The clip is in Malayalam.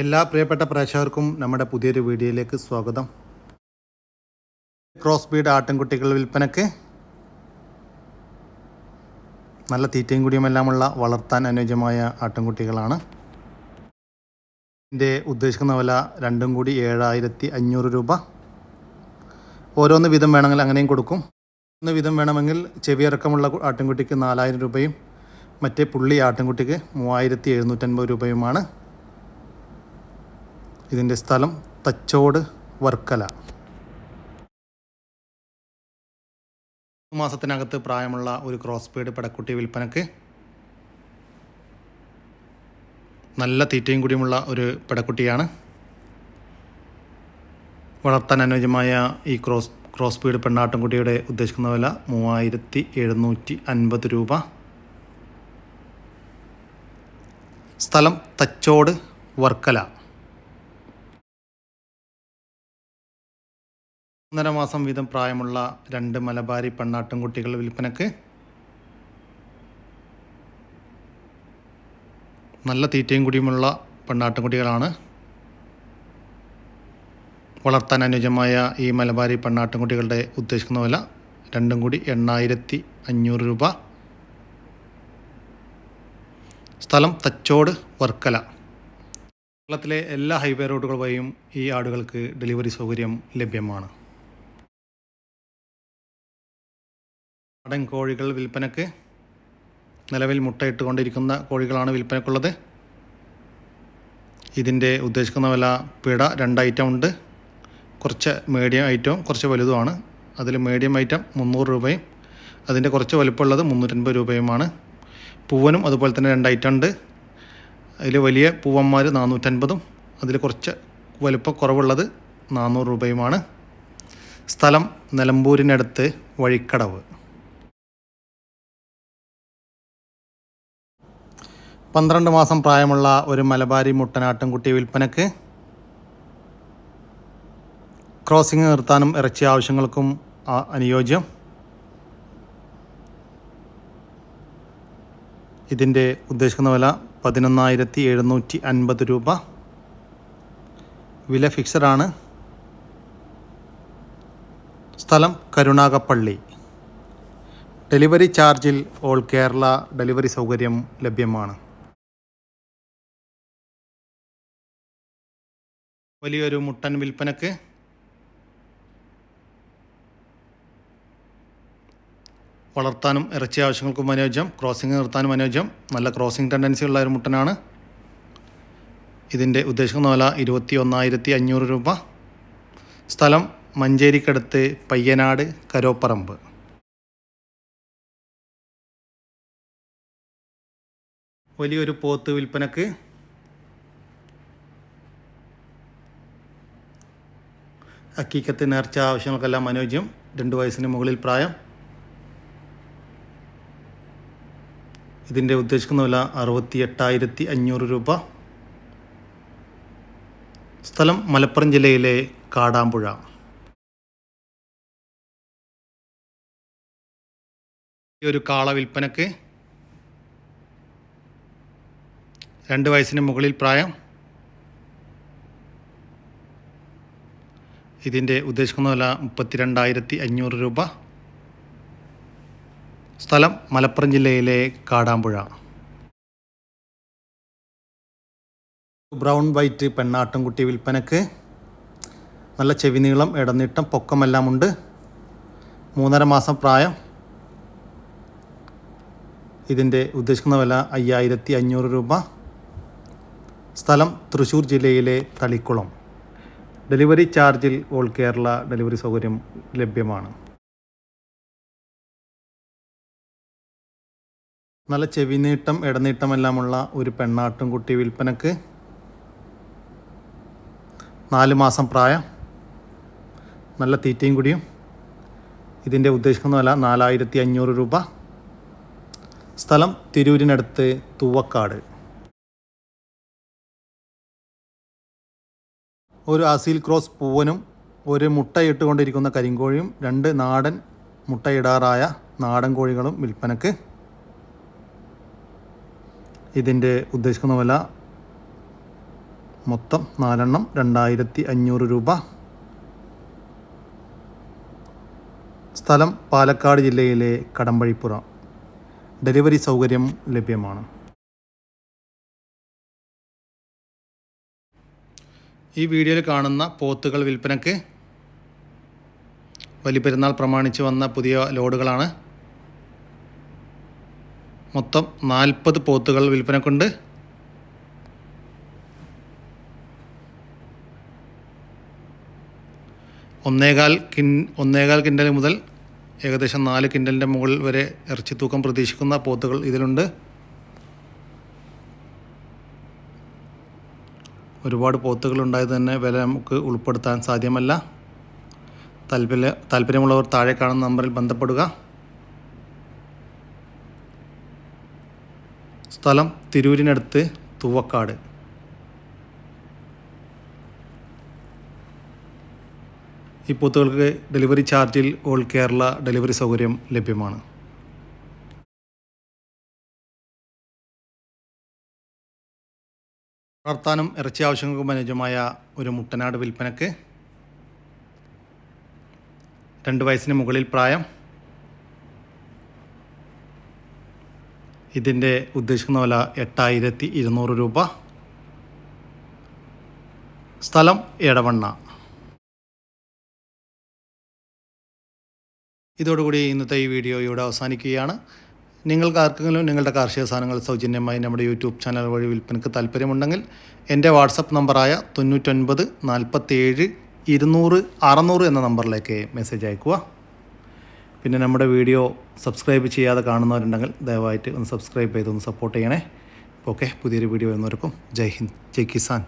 എല്ലാ പ്രിയപ്പെട്ട പ്രേക്ഷകർക്കും നമ്മുടെ പുതിയൊരു വീഡിയോയിലേക്ക് സ്വാഗതം. ക്രോസ് ബീഡ് ആട്ടിൻകുട്ടികൾ വിൽപ്പനയ്ക്ക് നല്ല തീറ്റയും കുടിയുമെല്ലാമുള്ള വളർത്താൻ അനുയോജ്യമായ ആട്ടിൻകുട്ടികളാണ്. ഇതിൻ്റെ ഉദ്ദേശിക്കുന്ന വില രണ്ടും കൂടി 7,500 രൂപ. ഓരോന്ന് വീതം വേണമെങ്കിൽ അങ്ങനെയും കൊടുക്കും. ഒന്ന് വീതം വേണമെങ്കിൽ ചെവിയിറക്കമുള്ള ആട്ടിൻകുട്ടിക്ക് 4,000 രൂപയും മറ്റേ പുള്ളി ആട്ടിൻകുട്ടിക്ക് 3,750 രൂപയുമാണ്. ഇതിൻ്റെ സ്ഥലം തച്ചോട് വർക്കല. മാസത്തിനകത്ത് പ്രായമുള്ള ഒരു ക്രോസ് ബീഡ് പെടക്കുട്ടി വിൽപ്പനക്ക്. നല്ല തീറ്റയും കൂടിയുമുള്ള ഒരു പെടക്കുട്ടിയാണ്. വളർത്താൻ അനുയോജ്യമായ ഈ ക്രോസ് ബീഡ് പെണ്ണാട്ടിൻകുട്ടിയുടെ ഉദ്ദേശിക്കുന്ന വില 3,750 രൂപ. സ്ഥലം തച്ചോട് വർക്കല. 1.5 മാസം വീതം പ്രായമുള്ള 2 മലബാരി പെണ്ണാട്ടിൻകുട്ടികൾ വിൽപ്പനക്ക്. നല്ല തീറ്റയും കുടിയുമുള്ള പെണ്ണാട്ടിൻകുട്ടികളാണ്. വളർത്താൻ അനുയോജ്യമായ ഈ മലബാരി പെണ്ണാട്ടിൻകുട്ടികളുടെ ഉദ്ദേശിക്കുന്ന വില രണ്ടും കൂടി 8,500 രൂപ. സ്ഥലം തച്ചോട് വർക്കല. കേരളത്തിലെ എല്ലാ ഹൈവേ റോഡുകൾ വഴിയും ഈ ആടുകൾക്ക് ഡെലിവറി സൗകര്യം ലഭ്യമാണ്. നാടൻ കോഴികൾ വിൽപ്പനക്ക്. നിലവിൽ മുട്ടയിട്ടുകൊണ്ടിരിക്കുന്ന കോഴികളാണ് വിൽപ്പനക്കുള്ളത്. ഇതിൻ്റെ ഉദ്ദേശിക്കുന്ന വില പിട 2 ഐറ്റം ഉണ്ട്. കുറച്ച് മീഡിയം ഐറ്റവും കുറച്ച് വലുതുമാണ്. അതിൽ മീഡിയം ഐറ്റം 300 രൂപയും അതിൻ്റെ കുറച്ച് വലുപ്പമുള്ളത് 350 രൂപയുമാണ്. പൂവനും അതുപോലെ തന്നെ 2 ഐറ്റം ഉണ്ട്. അതിൽ വലിയ പൂവന്മാർ 450ഉം അതിൽ കുറച്ച് വലുപ്പം കുറവുള്ളത് 400 രൂപയുമാണ്. സ്ഥലം നിലമ്പൂരിനടുത്ത് വഴിക്കടവ്. 12 മാസം പ്രായമുള്ള ഒരു മലബാരി മുട്ടനാട്ടിൻകുട്ടി വിൽപ്പനക്ക്. ക്രോസിംഗ് നിർത്താനും ഇറച്ചി ആവശ്യങ്ങൾക്കും അനുയോജ്യം. ഇതിൻ്റെ ഉദ്ദേശിക്കുന്ന വില 11,750 രൂപ. വില ഫിക്സഡാണ്. സ്ഥലം കരുണാകപ്പള്ളി. ഡെലിവറി ചാർജിൽ ഓൾ കേരള ഡെലിവറി സൗകര്യം ലഭ്യമാണ്. വലിയൊരു മുട്ടൻ വിൽപ്പനക്ക്. വളർത്താനും ഇറച്ചി ആവശ്യങ്ങൾക്കും അനുയോജ്യം. ക്രോസിംഗ് നിർത്താനും അനുയോജ്യം. നല്ല ക്രോസിംഗ് ടെൻഡൻസി ഉള്ള ഒരു മുട്ടനാണ്. ഇതിൻ്റെ ഉദ്ദേശിക്കുന്ന വില 21,500 രൂപ. സ്ഥലം മഞ്ചേരിക്കടുത്ത് പയ്യനാട് കരോപ്പറമ്പ്. വലിയൊരു പോത്ത് വിൽപ്പനക്ക്. അക്കീക്കത്ത് നേർച്ച ആവശ്യങ്ങൾക്കെല്ലാം അനുയോജ്യം. 2 വയസ്സിന് മുകളിൽ പ്രായം. ഇതിൻ്റെ ഉദ്ദേശിക്കുന്ന വില 68,500 രൂപ. സ്ഥലം മലപ്പുറം ജില്ലയിലെ കാടാമ്പുഴ. ഒരു കാള വിൽപ്പനക്ക്. 2 വയസ്സിന് മുകളിൽ പ്രായം. ഇതിൻ്റെ ഉദ്ദേശിക്കുന്ന വില 32,500 രൂപ. സ്ഥലം മലപ്പുറം ജില്ലയിലെ കാടാമ്പുഴ. ബ്രൗൺ വൈറ്റ് പെണ്ണാട്ടിൻകുട്ടി വിൽപ്പനക്ക്. നല്ല ചെവി നീളം, ഇടനീട്ടം, പൊക്കമെല്ലാം ഉണ്ട്. 3.5 മാസം പ്രായം. ഇതിൻ്റെ ഉദ്ദേശിക്കുന്ന വില 5,500 രൂപ. സ്ഥലം തൃശ്ശൂർ ജില്ലയിലെ തളിക്കുളം. ഡെലിവറി ചാർജിൽ ഓൾ കേരള ഡെലിവറി സൗകര്യം ലഭ്യമാണ്. നല്ല ചെവിനീട്ടം, ഇടനീട്ടമെല്ലാമുള്ള ഒരു പെണ്ണാട്ടിൻകുട്ടി വിൽപ്പനക്ക്. 4 മാസം പ്രായം. നല്ല തീറ്റയും കുടിയും. ഇതിൻ്റെ ഉദ്ദേശിക്കുന്ന വില 4,500 രൂപ. സ്ഥലം തിരൂരിനടുത്ത് തൂവക്കാട്. ഒരു അസീൽ ക്രോസ് പൂവനും ഒരു മുട്ടയിട്ടുകൊണ്ടിരിക്കുന്ന കരിങ്കോഴിയും 2 നാടൻ മുട്ടയിടാറായ നാടൻ കോഴികളും വിൽപ്പനക്ക്. ഇതിൻ്റെ ഉദ്ദേശിക്കുന്ന വില മൊത്തം 4 എണ്ണം 2500 രൂപ. സ്ഥലം പാലക്കാട് ജില്ലയിലെ കടമ്പഴിപ്പുറ. ഡെലിവറി സൗകര്യം ലഭ്യമാണ്. ഈ വീഡിയോയിൽ കാണുന്ന പോത്തുകൾ വിൽപ്പനയ്ക്ക് ബലിപെരുന്നാൾ പ്രമാണിച്ച് വന്ന പുതിയ ലോഡുകളാണ്. മൊത്തം 40 പോത്തുകൾ വിൽപ്പനക്കുണ്ട്. ഒന്നേകാൽ കിൻഡൽ മുതൽ ഏകദേശം 4 കിൻഡലിൻ്റെ മുകളിൽ വരെ ഇറച്ചി തൂക്കം പ്രതീക്ഷിക്കുന്ന പോത്തുകൾ ഇതിലുണ്ട്. ഒരുപാട് പോത്തുകൾ ഉണ്ടായത് തന്നെ വില നമുക്ക് ഉൾപ്പെടുത്താൻ സാധ്യമല്ല. താല്പര്യമുള്ളവർ താഴെ കാണുന്ന നമ്പറിൽ ബന്ധപ്പെടുക. സ്ഥലം തിരൂരിനടുത്ത് തൂവക്കാട്. ഈ പോത്തുകൾക്ക് ഡെലിവറി ചാർജിൽ ഓൾ കേരള ഡെലിവറി സൗകര്യം ലഭ്യമാണ്. വളർത്താനും ഇറച്ചി ആവശ്യങ്ങൾക്കും അനുയോജ്യമായ ഒരു മുട്ടനാട് വിൽപ്പനക്ക്. 2 വയസ്സിന് മുകളിൽ പ്രായം. ഇതിൻ്റെ ഉദ്ദേശിക്കുന്ന വില 8200 രൂപ. സ്ഥലം എടവണ്ണ. ഇതോടുകൂടി ഇന്നത്തെ ഈ വീഡിയോ ഇവിടെ അവസാനിക്കുകയാണ്. നിങ്ങൾക്ക് ആർക്കെങ്കിലും നിങ്ങളുടെ കാർഷിക സാധനങ്ങൾ സൗജന്യമായി നമ്മുടെ യൂട്യൂബ് ചാനൽ വഴി വിൽപ്പനയ്ക്ക് താല്പര്യമുണ്ടെങ്കിൽ എൻ്റെ വാട്സപ്പ് നമ്പറായ 99 47 200 600 എന്ന നമ്പറിലേക്ക് മെസ്സേജ് അയക്കുക. പിന്നെ നമ്മുടെ വീഡിയോ സബ്സ്ക്രൈബ് ചെയ്യാതെ കാണുന്നവരുണ്ടെങ്കിൽ ദയവായിട്ട് ഒന്ന് സബ്സ്ക്രൈബ് ചെയ്തൊന്ന് സപ്പോർട്ട് ചെയ്യണേ. ഓക്കെ, പുതിയൊരു വീഡിയോ വരുന്നവർക്കും ജയ് ഹിന്ദ്, ജയ് കിസാൻ.